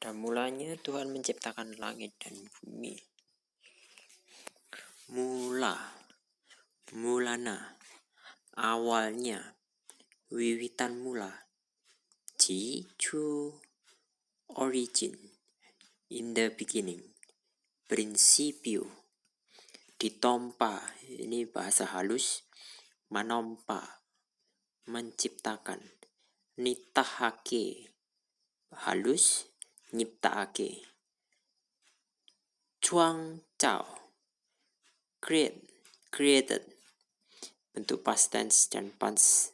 Pada mulanya Tuhan menciptakan langit dan bumi. Mulana, awalnya, wiwitan mula. Jichu, origin, in the beginning. Prinsipio, ditompa, ini bahasa halus, menompa, menciptakan. Nitahake, halus, nyiptaake. Chuang Chao, created, bentuk past tense dan past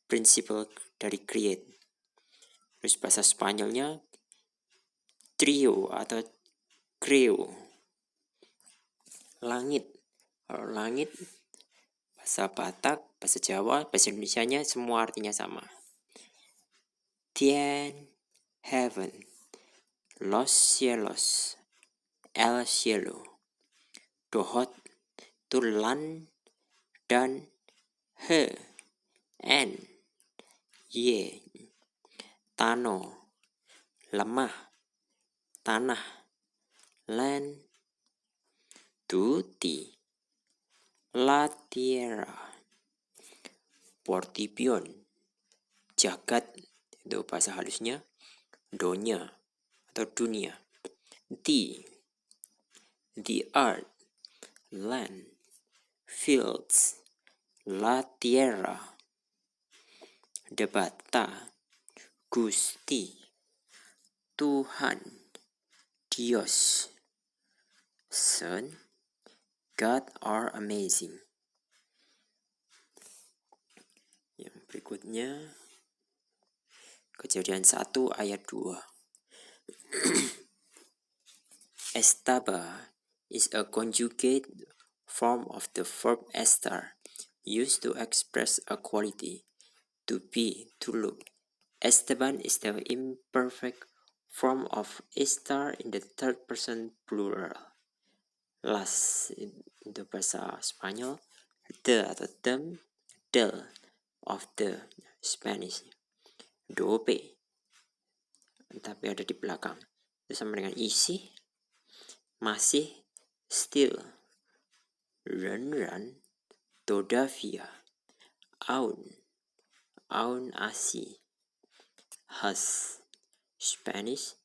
participle dari create. Terus bahasa Spanyolnya trio atau creo. Langit, kalau langit bahasa Batak, bahasa Jawa, bahasa Indonesianya semua artinya sama. Tien, heaven, los cielos, el cielo. Dohot, tulan, dan he, en, ye. Tano, lemah, tanah, land, tuti, la tierra. Portipion, jagat, itu bahasa halusnya, donya atau dunia. The earth, land, fields, la tierra. Debata, Gusti, Tuhan, Dios. Son, God are amazing. Yang berikutnya, Kejadian 1 ayat 2. Estaba is a conjugate form of the verb estar, used to express a quality, to be, to look. Esteban is the imperfect form of estar in the third person plural. Las, itu bahasa Spanyol, the atau them, del, of the Spanish. Dope, tapi ada di belakang. Itu sama dengan isi, masih, still, ren, todavía, aún así, has, Spanish,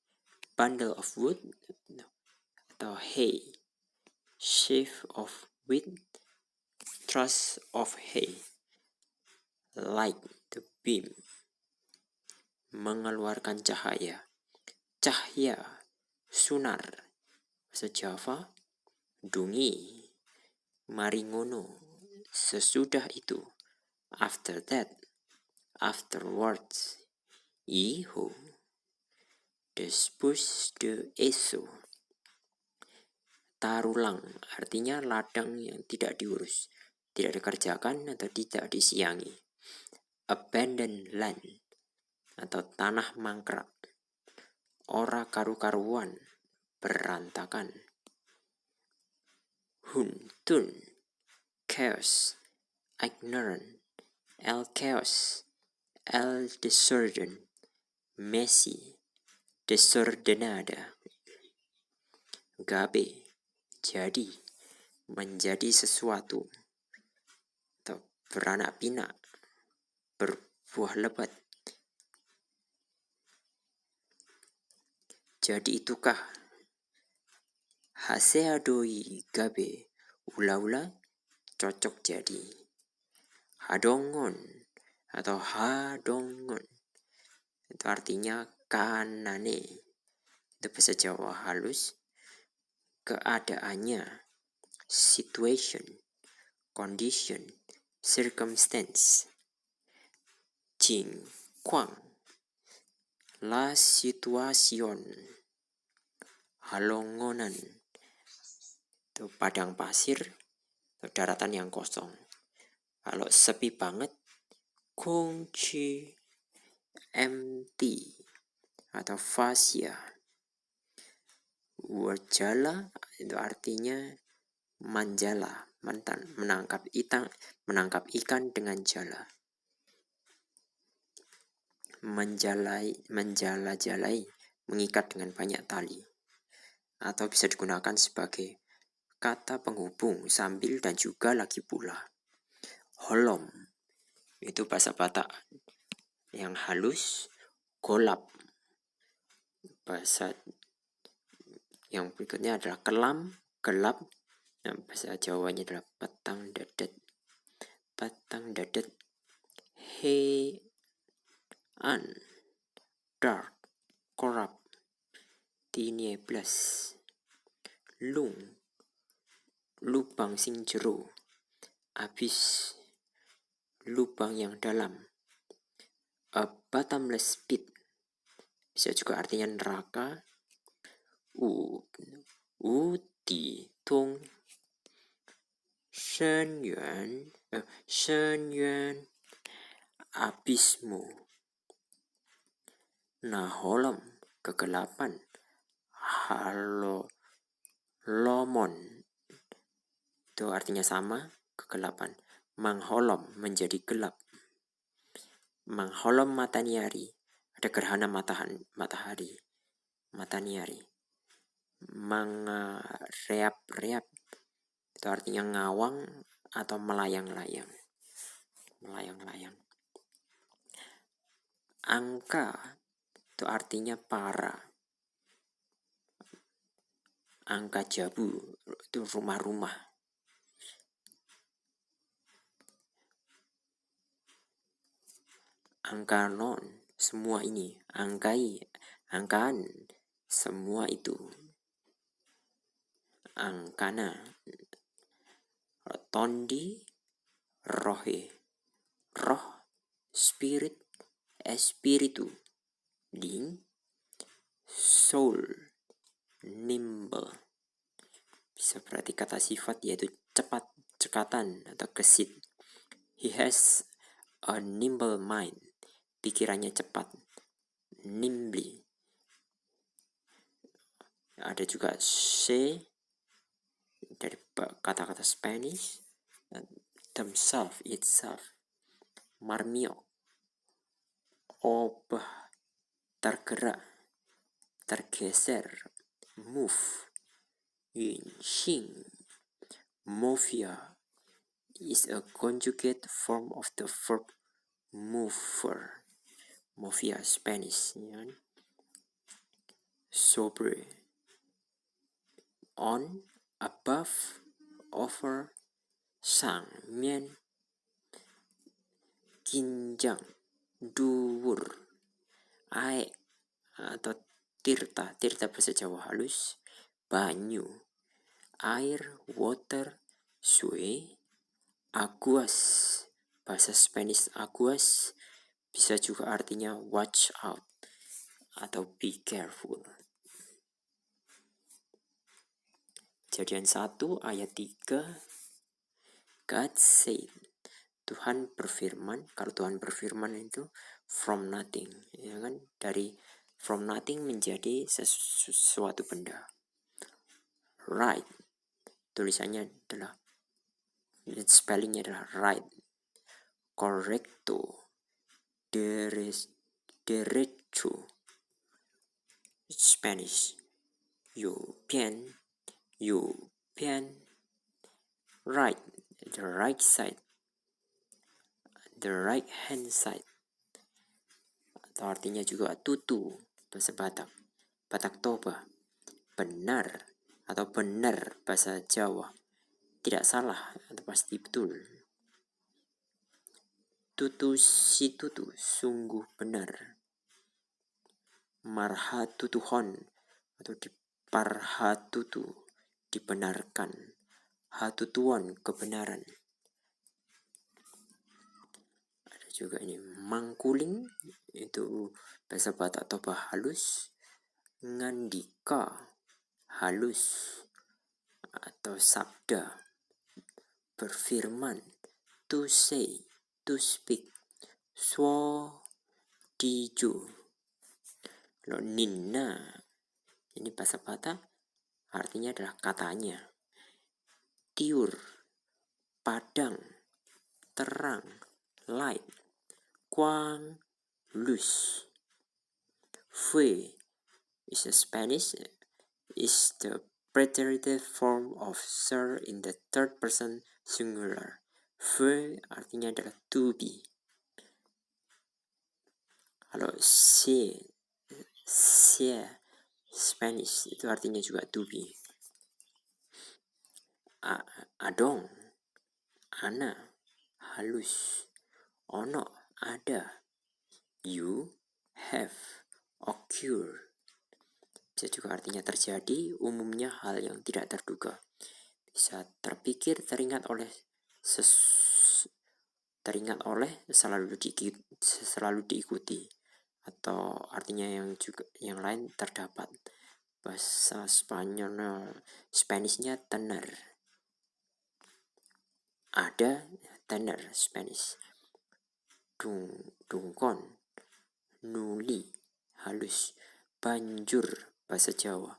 bundle of wood atau hay, sheaf of wheat, truss of hay, light, the beam, mengeluarkan cahaya, cahya, sunar, bahasa Jawa, dungi, maringono, sesudah itu, after that, afterwards, iho, después de eso. Tarulang, artinya ladang yang tidak diurus, tidak dikerjakan atau tidak disiangi. Abandoned land, atau tanah mangkrak. Ora karu-karuan, berantakan. Huntun, chaos, ignorant. El chaos, el desorden, messy, desordenada. Gabe, jadi, menjadi sesuatu, atau beranak pinak, berbuah lebat. Jadi itukah? Haseadoi gabe, ula-ula, cocok jadi. Hadongon atau hadongon, itu artinya kanane. Itu bahasa Jawa halus. Keadaannya, situation, condition, circumstance. Jingkwang, la situación. Halongonan, itu padang pasir, itu daratan yang kosong. Kalau sepi banget, kongchi, empty, atau fasya. Wajala, itu artinya manjala, menangkap ikan dengan jala. Menjala-jalai, mengikat dengan banyak tali, atau bisa digunakan sebagai kata penghubung sambil dan juga lagi pula. Holom itu bahasa Batak yang halus, golap. Bahasa yang berikutnya adalah kelam, gelap. Nah, bahasa Jawanya adalah petang dadet. Petang dadet. An, dark, korap, tinieblas. Lung, lubang sing jero. Abis, lubang yang dalam. A bottomless pit, bisa juga artinya neraka. Di tung, shen yuan, abismu. Naholom, kegelapan. Lomon, itu artinya sama, kegelapan. Mangholom, menjadi gelap. Mangholom mataniari, ada gerhana matahari. Mataniari. Mangareap-reap, itu artinya ngawang atau melayang-layang. Melayang-layang. Angka, itu artinya para. Angka jabu, itu rumah-rumah. Angka non, semua ini. Angkaan, semua itu. Angkana, tondi, rohe, roh, spirit, espiritu, ding, soul, nimble. Bisa berarti kata sifat yaitu cepat, cekatan, atau gesit. He has a nimble mind. Pikirannya cepat. Nimbly. Ada juga se dari kata-kata Spanish. Themself, itself. Marmio, obah, tergerak, tergeser. Move, yinxing. Movia is a conjugate form of the verb mover. Movia, Spanish. Sobre, on, above, over, sang, mien, kinjang, dhuwur, aek atau tirta bahasa Jawa halus, banyu, air, water, sue, aguas, bahasa Spanish aguas, bisa juga artinya watch out atau be careful. Kejadian 1 ayat 3. God said, Tuhan berfirman. Kalau Tuhan berfirman itu from nothing, ya kan? Dari from nothing menjadi sesuatu benda. Right, tulisannya adalah, spellingnya adalah right. Correcto, derecho, Spanish. You pen, right, the right side, the right hand side. Atau artinya juga tutu, bahasa Batak. Batak Toba, benar atau benar bahasa Jawa. Tidak salah atau pasti betul. Tutu si tutu, sungguh benar. Marhatutuhon atau diparhatutu, dibenarkan. Hatutuan, kebenaran. Ada juga ini mangkuling, itu bahasa Batak Toba halus. Ngandika, halus atau sabda, berfirman. To say, to speak. Diju. Lo ninna, ini bahasa Batak, artinya adalah katanya. Tiur, padang, terang, light, quang, lus. Fue, is Spanish is the preterite form of ser in the third person singular. Fue artinya adalah to be. Kalau se Spanish itu artinya juga to be. Adong, ana, halus, ono, ada, you, have, occur. Bisa juga artinya terjadi, umumnya hal yang tidak terduga. Bisa terpikir, teringat oleh, selalu diikuti. Atau artinya yang lain terdapat. Bahasa Spanishnya tenar. Ada, tenar Spanish. Dungkon, nuli, halus. Banjur, bahasa Jawa.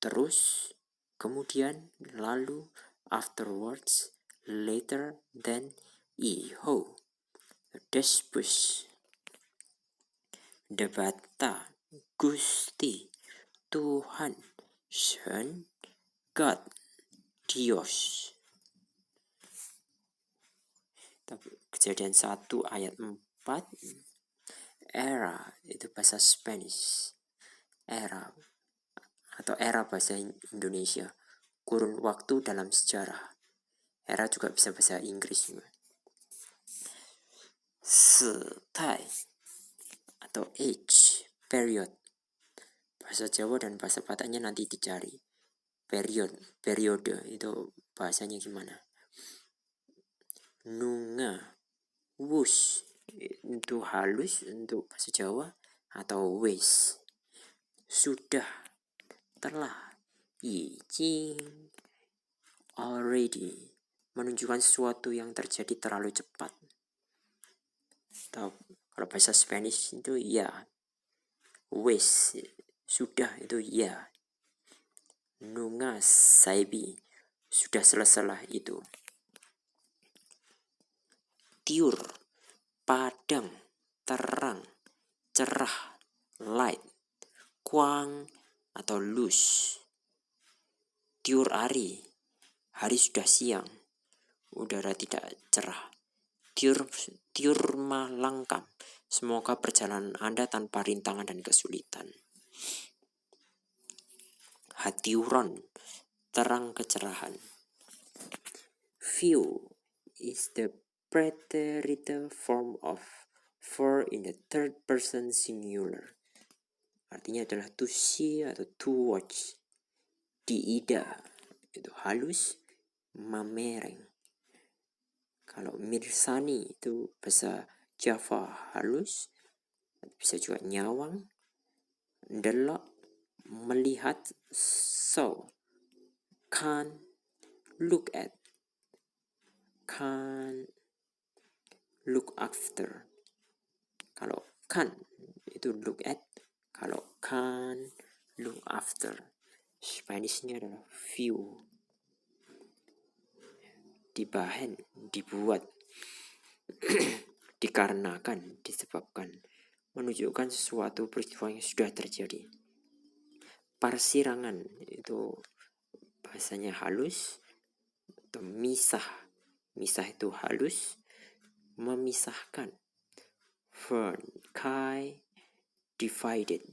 Terus, kemudian, lalu, afterwards, later, then, iho. Después. Debata, Gusti, Tuhan, Son, God, Dios. Kejadian 1 ayat 4. Era itu bahasa Spanish. Era atau era bahasa Indonesia. Kurun waktu dalam sejarah. Era juga bisa bahasa Inggris juga. Setai atau age, period. Bahasa Jawa dan bahasa Bataknya nanti dicari. Periode itu bahasanya gimana? Nunga, wus itu halus untuk bahasa Jawa atau wis. Sudah, telah, ijing, already, menunjukkan sesuatu yang terjadi terlalu cepat. Atau kalau bahasa Spanish itu ya, wis, sudah itu ya. Nunga saibi, sudah selesai itu. Tiur, padang, terang, cerah, light, kuang atau loose. Tiur hari sudah siang, udara tidak cerah. Tiur malangkam, semoga perjalanan Anda tanpa rintangan dan kesulitan. Hatiuron, terang kecerahan. View is the preterite form of for in the third person singular. Artinya adalah to see atau to watch. Diida itu halus, mamereng. Kalau mirsani itu bahasa Java halus, bisa juga nyawang, delok, melihat, so, can, look at, can, look after. Kalau can itu look at, kalau can, look after. Spanishnya adalah view. Dibahan, dibuat, dikarenakan, disebabkan, menunjukkan sesuatu peristiwa yang sudah terjadi. Persirangan itu bahasanya halus, atau misah itu halus, memisahkan. Fern, kai, divided,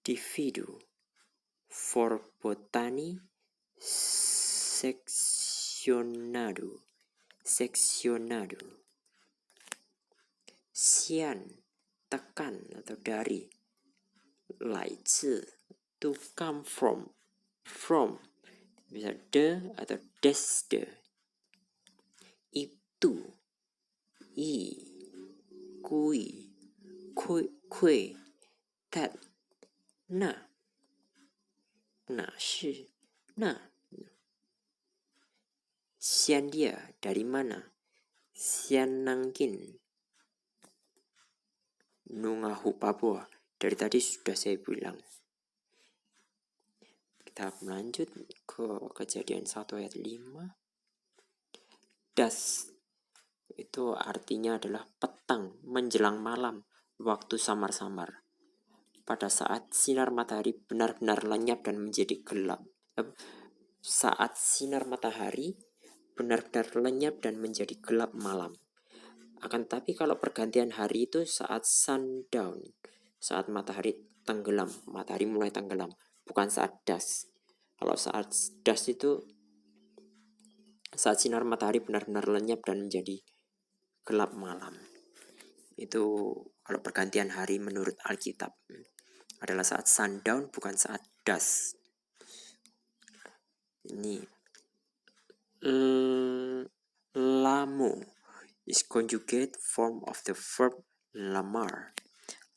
dividu. For botany, seccionado. Sian, tekan atau dari. Laizi, to come from. Bisa de atau des de. Itu, kui, kue, that, na, shi, na. Sian dia, dari mana? Sian nangkin. Nungahu Papua, dari tadi sudah saya bilang. Kita melanjut ke kejadian 1 ayat 5. Das itu artinya adalah petang, menjelang malam, waktu samar-samar. pada saat sinar matahari benar-benar lenyap dan menjadi gelap. Saat sinar matahari benar-benar lenyap dan menjadi gelap malam. Akan tetapi kalau pergantian hari itu saat sundown, saat matahari tenggelam, matahari mulai tenggelam, bukan saat dusk. Kalau saat dusk itu saat sinar matahari benar-benar lenyap dan menjadi gelap malam. Itu kalau pergantian hari menurut Alkitab adalah saat sundown, bukan saat dusk. Ini lamo is conjugate form of the verb lamar.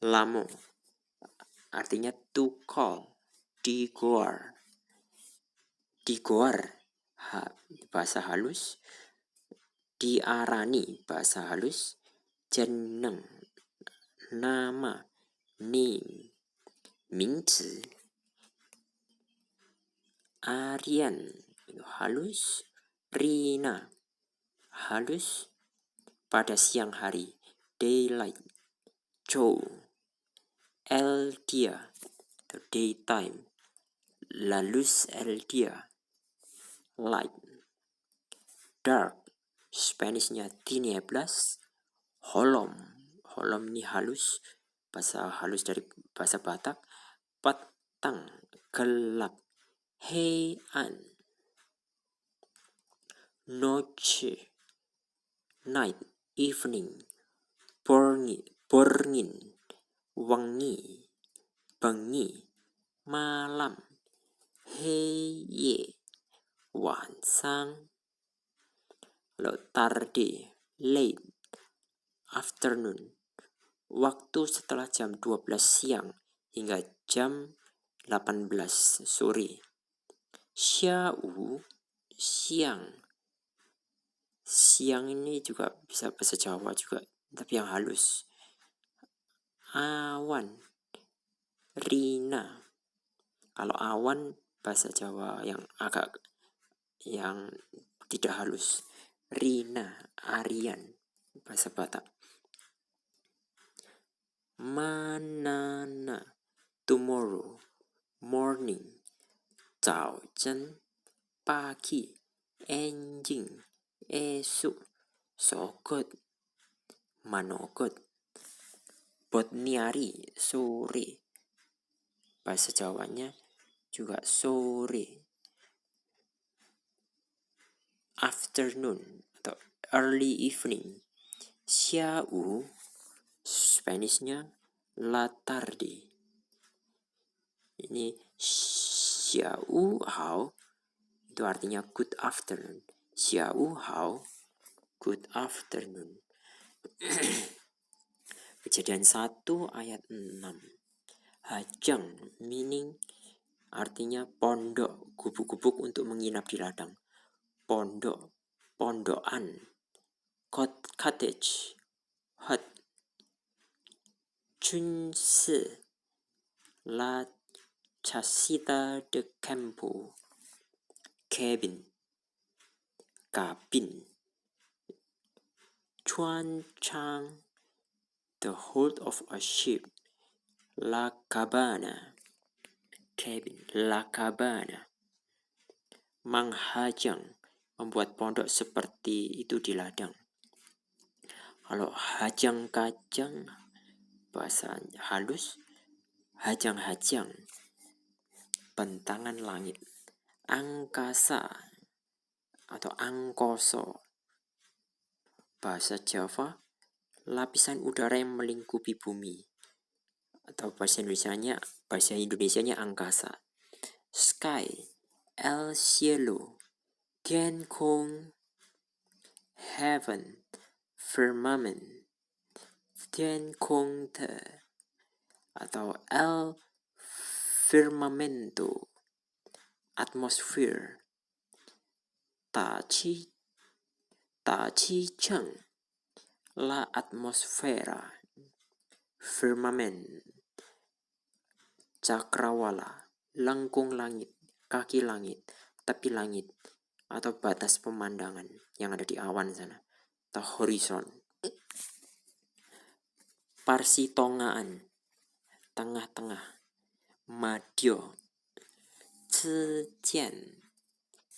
Lamo artinya to call, digoar. Digoar bahasa halus, diarani bahasa halus, jeneng, nama, name, 名词, Aryan halus, Rina halus, pada siang hari, daylight, Chow, el dia, the daytime, la luz el dia, light, dark, Spanishnya tinieblas, holom, holom ini halus, bahasa halus dari bahasa Batak, petang, gelap, heian, noche, night, evening, borngin, wengi, bengi, malam, heye, 晚上. Lalu tarde, late, afternoon, waktu setelah jam 12 siang hingga jam 18 sore. Xiao, siang. Siang ini juga bisa bahasa Jawa juga, tapi yang halus. Awan, Rina. Kalau awan bahasa Jawa yang tidak halus. Rina, Aryan, bahasa Batak. Manana, tomorrow, morning, 早晨, pagi, enjing, esok, sogot, manogot, botniari, sore. Bahasa Jawanya juga sore. Afternoon atau early evening. Xiao, Spanishnya la tarde. Ini xiao hao itu artinya good afternoon. Xiao hao, good afternoon. Kejadian 1 ayat 6. Hajang meaning artinya pondok, gubuk-gubuk untuk menginap di ladang. Pondok, pondokan. Cottage, hut. Chunse, la casita de campo, cabin, kabin. Chuan chang, the hold of a ship. La cabana, cabin, la cabana. Manghajang, membuat pondok seperti itu di ladang. Kalau hajang kajang, bahasa halus, hajang-hajang, bentangan langit. Angkasa atau angkoso, bahasa Jawa, lapisan udara yang melingkupi bumi. Atau bahasa Indonesianya angkasa. Sky, el cielo, tiankong, heaven, firmament, tiankong te, atau el firmamento, atmosphere. Tachi cheng, la atmosfera, firmament. Cakrawala, lengkung langit, kaki langit, tepi langit, atau batas pemandangan yang ada di awan sana, atau horizon. Parsitongaan, tengah-tengah, madyo, 之间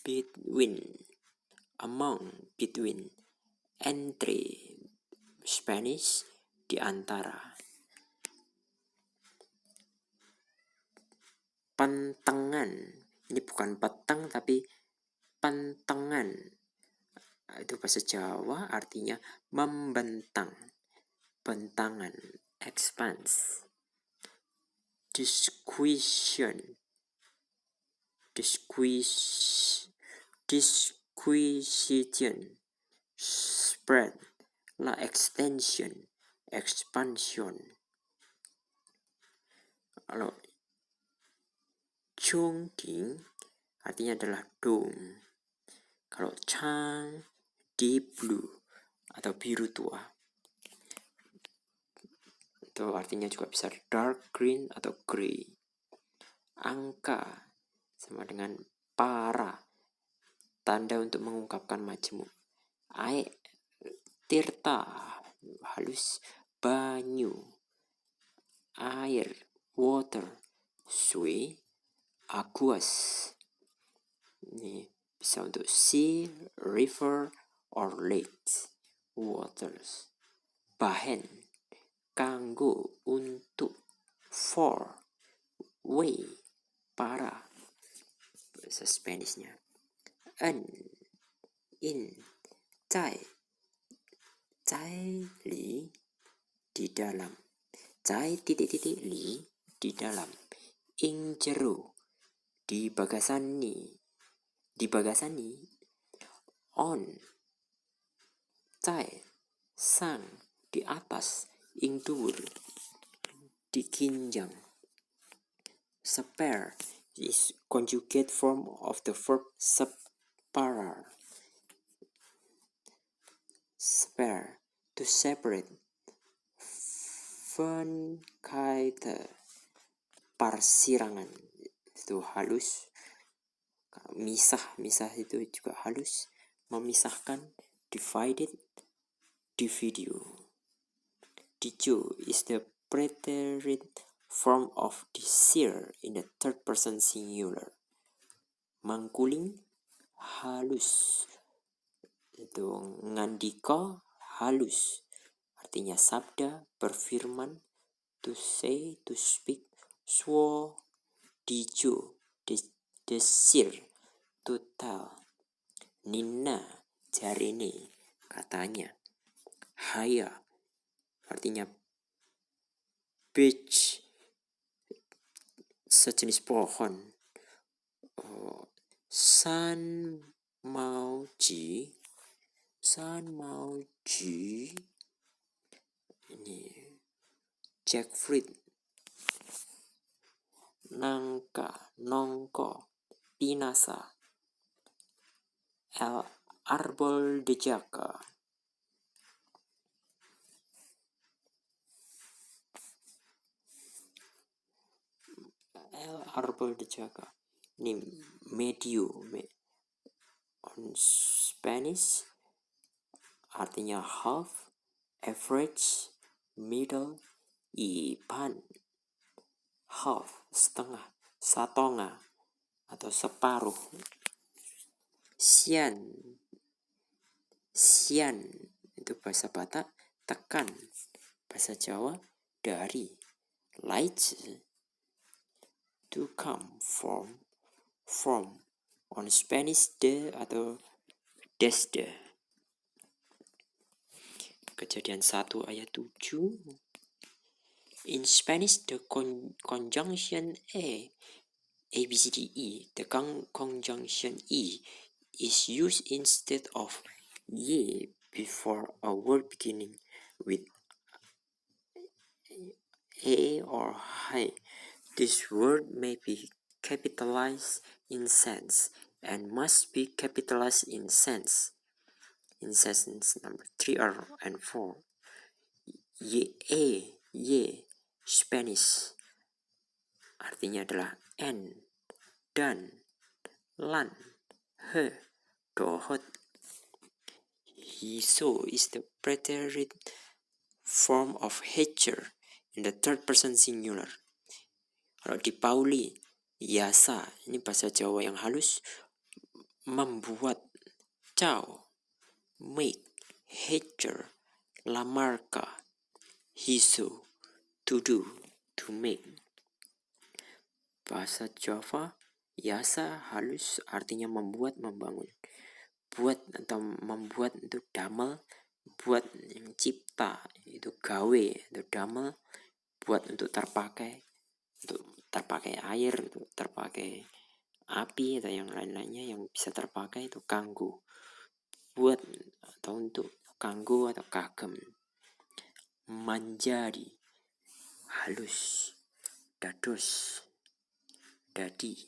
between, among, between, entre Spanish di antara. Pentengan, ini bukan petang tapi pentengan. Itu bahasa Jawa artinya membentang, bentangan, expanse. Disquisition, spread, la extension, expansion. Kalau Chongqing artinya adalah dome. Kalau Chang, deep blue atau biru tua. Itu artinya juga bisa dark green atau grey. Angka sama dengan para, tanda untuk mengungkapkan majemuk. Tirta, halus, banyu, air, water, sui, aquas. Ini bisa untuk sea, river, or lakes, waters. Bahan, kanggo, untuk, for, way, para. Bahasa Spanishnya. In, zai, li, di dalam. Zai titik-titik li, di dalam. Ing jero, di bagasani. Di bagasani. On, zai, sang, di atas. Ing dhuwur, di kinjang. Spare is conjugate form of the verb separar. Spare, to separate. Venkaite, parsirangan, itu halus. Misah itu juga halus. Memisahkan, divided, divideo. Dijo is the preterite form of desire in the third person singular. Mangkuling, halus. Itu ngandika, halus. Artinya sabda, berfirman, to say, to speak. Suo, dijo, desire, to tell. Nina, jarine, katanya. Haya, artinya beach, sejenis pohon. San mauji, ini jackfruit. Nangka, nongko, pinasa. El árbol de jaca. El árbol de jaca. Ini medio. On Spanish artinya half, average, middle, ipan. Half, setengah, satonga, atau separuh. Sian, itu bahasa Batak, tekan. Bahasa Jawa, dari. Light, to come, from. On Spanish, de atau desde. Kejadian 1 ayat 7. In Spanish, the conjunction A, B, C, D, E, the conjunction E is used instead of ye before a word beginning with A or hi. This word may be capitalized in sense and must be capitalized in sense. In sentence number 3 and 4. Ye, Spanish artinya adalah and, dan, lan, he, dohot. Hiso is the preterite form of hatcher in the third person singular. Kalau di Pauli, yasa, ini bahasa Jawa yang halus, membuat, cao, make, hater, lamarka, hiso, to do, to make. Bahasa Jawa, yasa, halus, artinya membuat, membangun. Buat atau membuat itu damel, buat yang cipta itu gawe, itu damel, buat untuk terpakai air, untuk terpakai api atau yang lain-lainnya yang bisa terpakai itu kanggo. Buat atau untuk kanggo atau kagem. Menjadi, halus, dados, dadi,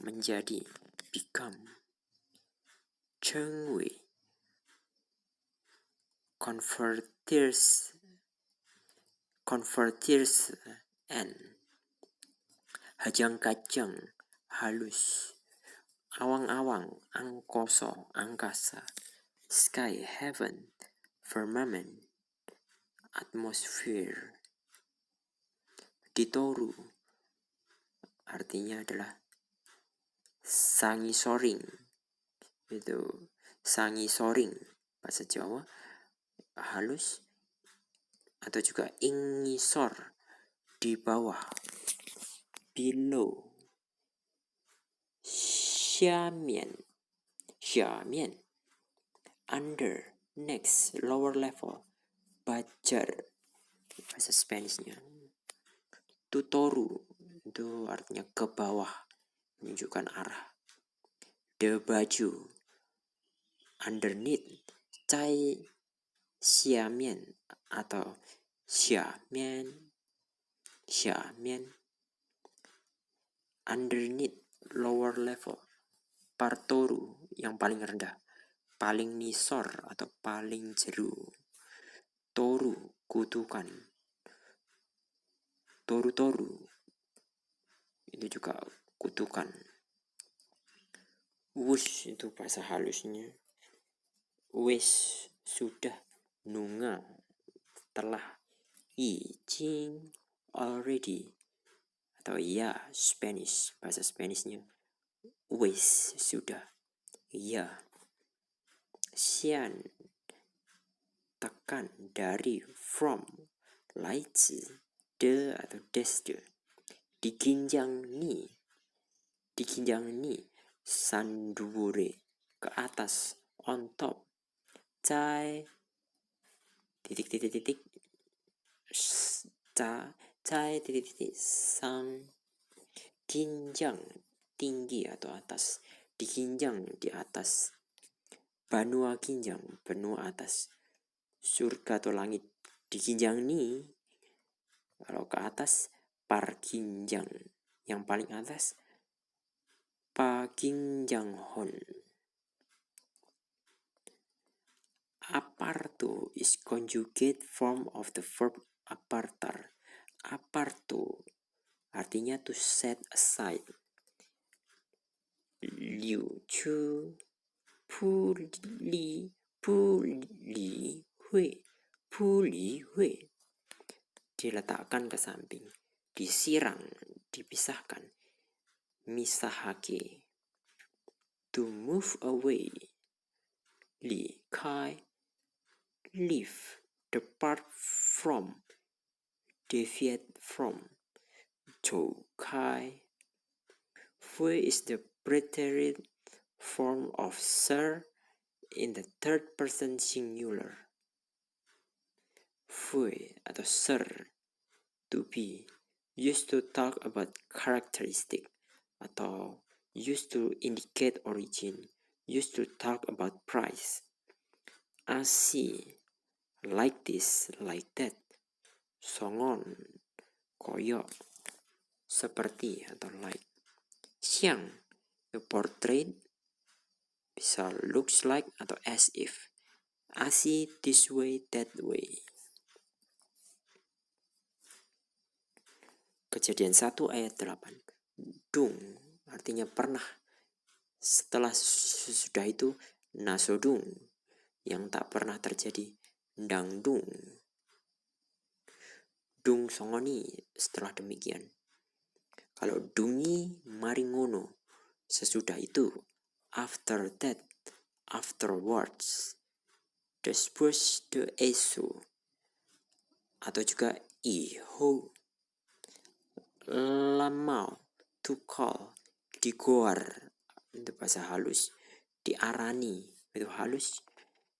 menjadi, become. Chengwei, converters and hajang-kajang, halus, awang-awang, angkoso, angkasa, sky, heaven, firmament, atmosphere. Ditoru artinya adalah sangisoring, itu sangisoring bahasa Jawa, halus, atau juga ingisor, di bawah, below. Xiamian, under, next, lower level. Bajar, bahasa Spanishnya. Tutoru, itu artinya ke bawah, menunjukkan arah. De baju, underneath. Cai xiamian atau xiamian, underneath, lower level. Partoru, yang paling rendah, paling nisor atau paling jeru. Toru, kutukan. Toru, itu juga kutukan. Wush, itu bahasa halusnya. Wis, sudah. Nunga, telah. Jing, already. Atau ya, Spanish, bahasa Spanishnya. Wis, sudah. Ya. Xian, tekan, dari, from. Laizi, de atau desde. Dikinjang ni, sandure, ke atas, on top. Cai, titik, sang, kinjang, tinggi atau atas. Dikinjang, di atas. Banua kinjang, benua atas. Surga atau langit, dikinjang ni. Kalau ke atas, parkinjang. Yang paling atas, pakinjang hon. Aparto is conjugate form of the verb apartar. Aparto artinya to set aside. Liu chu, puli hui, diletakkan ke samping, disirang, dipisahkan. Misahake, to move away. Li kai, leave, depart from, deviate from. Zhou kai, fui is the preterite form of sir in the third person singular. Fui atau sir, to be, used to talk about characteristic atau used to indicate origin, used to talk about price. Asi, like this, like that. Songon, koyo, seperti atau like. Xiang, the portrait, bisa looks like atau as if. Asi, this way, that way. Kejadian 1 ayat 8. Dung, artinya pernah. Setelah sesudah itu, nasodung, yang tak pernah terjadi. Dangdung, dung songoni, setelah demikian. Kalau dungi maringono, sesudah itu. After that, afterwards. Después de eso. Atau juga iho. Lamau, to call. Digoar, itu bahasa halus. Diarani, itu halus.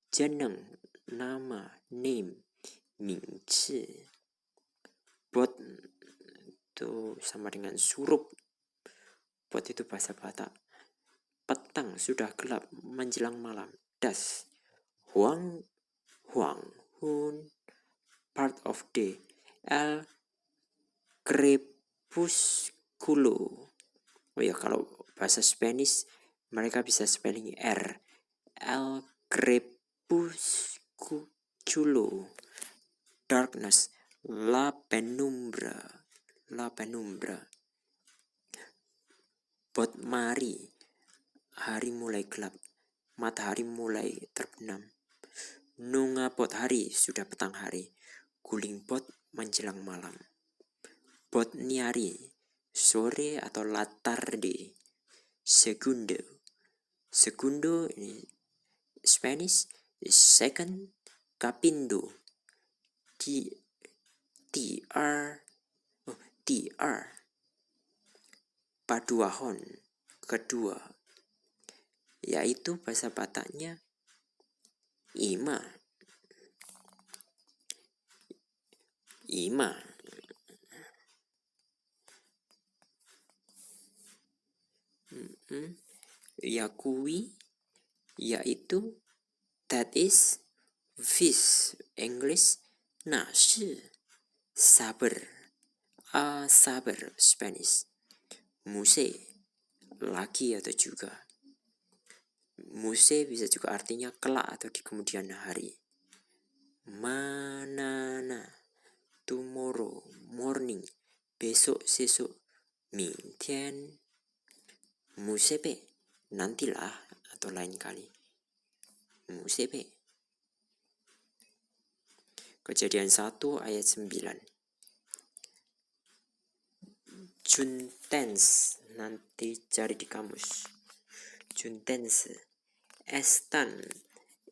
Jeneng, nama, name. Mingci. Bot itu sama dengan surup. Bot itu bahasa Batak. Petang sudah gelap menjelang malam. Das. Huang, huang, hun. Part of day. El crepusculo. Oh ya, kalau bahasa Spanish mereka bisa spelling R. El crepusculo. Darkness. La penumbra. La penumbra. Bot mari. Hari mulai gelap. Matahari mulai terbenam. Nunga bot hari, sudah petang hari. Guling bot menjelang malam. Bot niari, sore atau la tarde. Segundo. Segundo ini Spanish, second. Capindo. TR. Paduahon, kedua. Yaitu bahasa Bataknya ima. Ima. Yakui, yaitu, that is, fish, English, nasi, saber, saber, Spanish, muse, laki atau juga. Muse bisa juga artinya kelak atau di kemudian hari. Manana, tomorrow, morning, besok, sesok, mingtian, musepe, nantilah atau lain kali. Musepe. Kejadian 1 ayat 9. Juntense, nanti cari di kamus. Juntense. Estan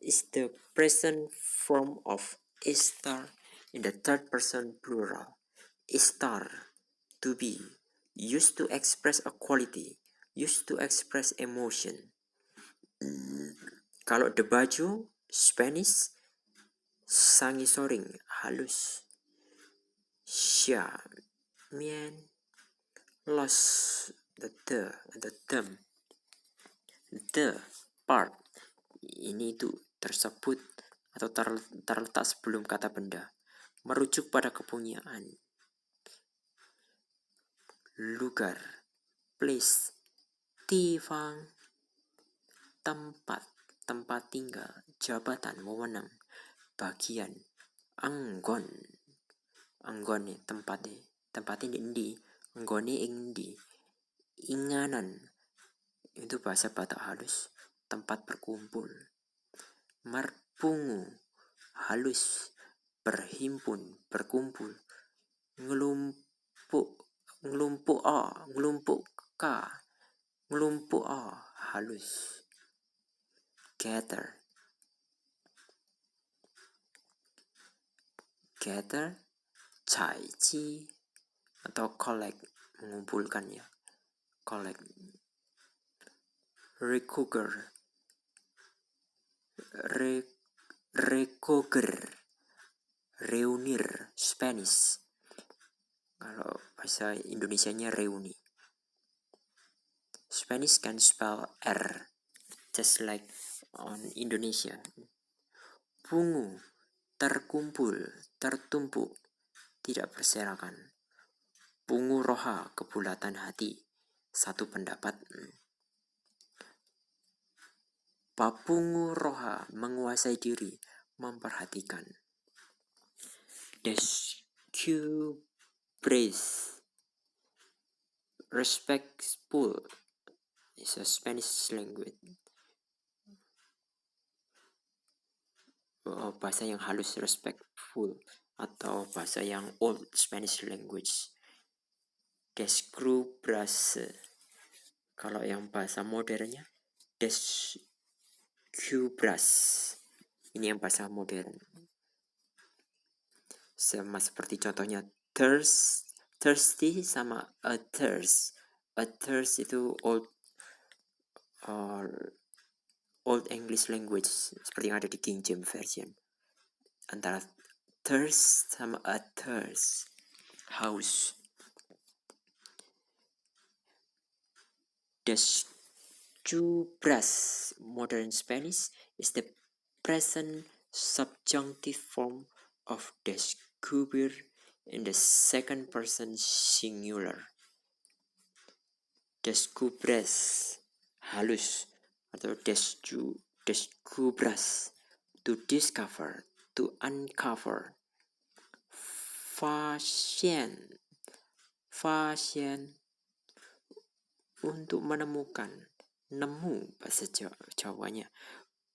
is the present form of estar in the third person plural. Estar, to be, used to express a quality, used to express emotion. Kalau de baju, Spanish, sangisoring, halus. Xia, mian, los, the them. The part, ini itu tersebut atau terletak sebelum kata benda, merujuk pada kepunyaan. Lugar, place, tifang, tempat tinggal, jabatan, wewenang, bagian, anggon nih tempatnya di anggone ing inganan, itu bahasa Batak halus, tempat berkumpul. Marpungu, halus, berhimpun, berkumpul. Ngelumpuk halus. Gather, caiji, atau collect, mengumpulkan ya. Collect. Recoger, reunir, Spanish. Kalau bahasa Indonesianya reuni. Spanish can spell R, just like on Indonesia. Pungu, terkumpul, tertumpuk, tidak berserakan. Pungu roha, kebulatan hati, satu pendapat. Papungu roha, menguasai diri, memperhatikan. Descubres, respectful, is a Spanish language. Bahasa yang halus, respectful, atau bahasa yang old Spanish language. Descubras. Kalau yang bahasa modernnya descubras. Ini yang bahasa modern. Sama seperti contohnya thirsty sama a thirst. A thirst itu old English language seperti yang ada di King James Version. Antara thirst sama a thirst, haus. Descubras, modern Spanish, is the present subjunctive form of descubrir in the second person singular. Descubres, halus, atau descubras, to discover, to uncover. Fashion, untuk menemukan, nemu bahasa Jawanya.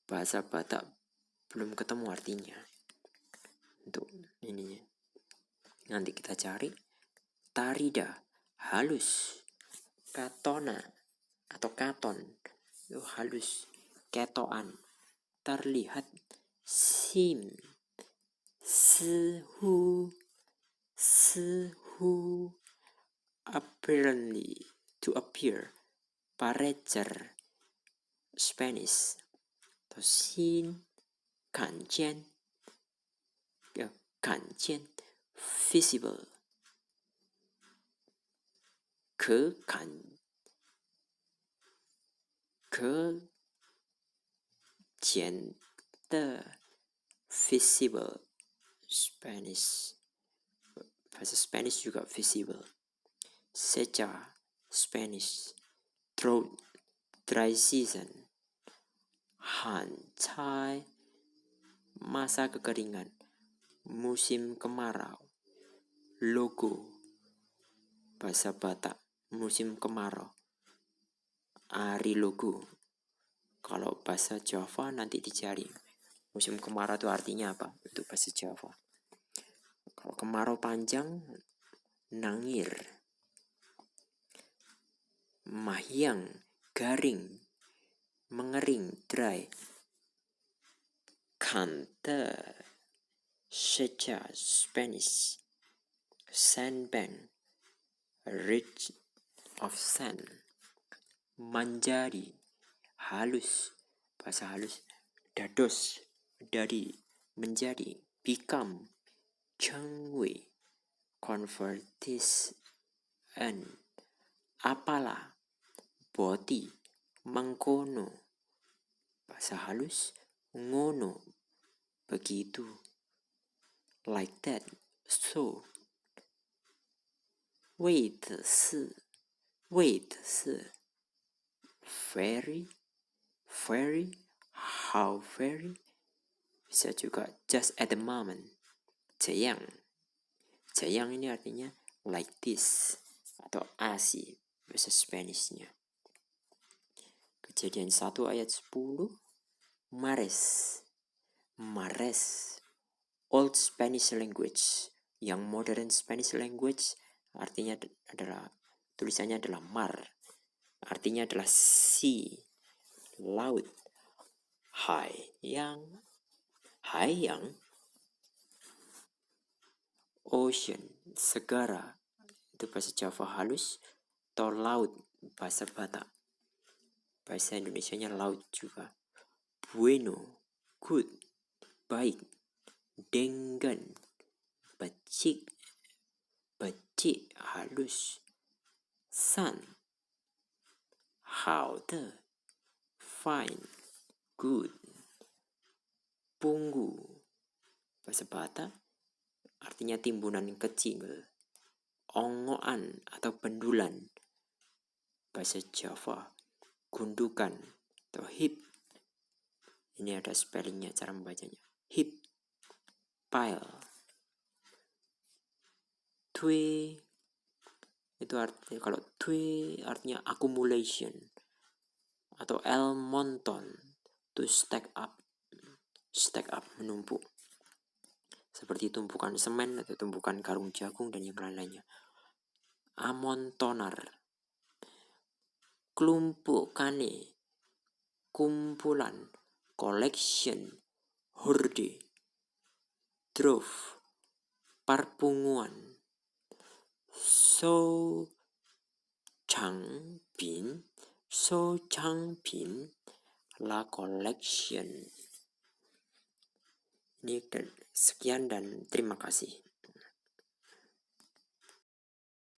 Bahasa Batak belum ketemu artinya. Untuk ininya. Nanti kita cari. Tarida, halus. Katona atau katon, itu halus. Ketoan, terlihat. Sehu, apparently, to appear. Parecer, Spanish. Atau kanjian, visible. Visible, Spanish. Bahasa Spanish juga visible. Seca, Spanish. Drought, dry season. Hancai, masa kekeringan. Musim kemarau. Logo, bahasa Batak, musim kemarau. Ari logo. Kalau bahasa Jawa nanti dicari. Musim kemarau itu artinya apa untuk bahasa Jawa? Kalau kemarau panjang, nangir. Mahyang, garing. Mengering, dry. Kante, seca, Spanish. Sandbank, ridge of sand. Manjari, halus, bahasa halus. Dados, dari, menjadi. Become, chengwei, convertis, and. Apalah, boti, mengkono, bahasa halus. Ngono, begitu. Like that, so. Wait, very, how very. Bisa juga just at the moment. Jayang ini artinya like this atau asih bahasa Spanishnya. Kejadian 1 ayat 10. Mares, old Spanish language. Yang modern Spanish language artinya adalah, tulisannya adalah mar. Artinya adalah sea, laut. Hayang, ocean, segara, itu bahasa Jawa halus. Atau laut, bahasa Batak. Bahasa Indonesianya laut juga. Bueno, good, baik. Dengan, becik, halus. San, haude, fine, good. Punggu, bahasa Batak artinya timbunan kecil. Ongoan atau bendulan, bahasa Jawa gundukan atau hip. Ini ada spellingnya, cara membacanya. Hip, pile. Tui, itu artinya, kalau tui artinya accumulation. Atau elmonton, to stack up, menumpuk. Seperti tumpukan semen atau tumpukan karung jagung dan yang lain-lainnya. amontonar, klumpukane, kumpulan, collection, horde, drove, perpunguan, so changpin, la collection. Ini sekian dan terima kasih.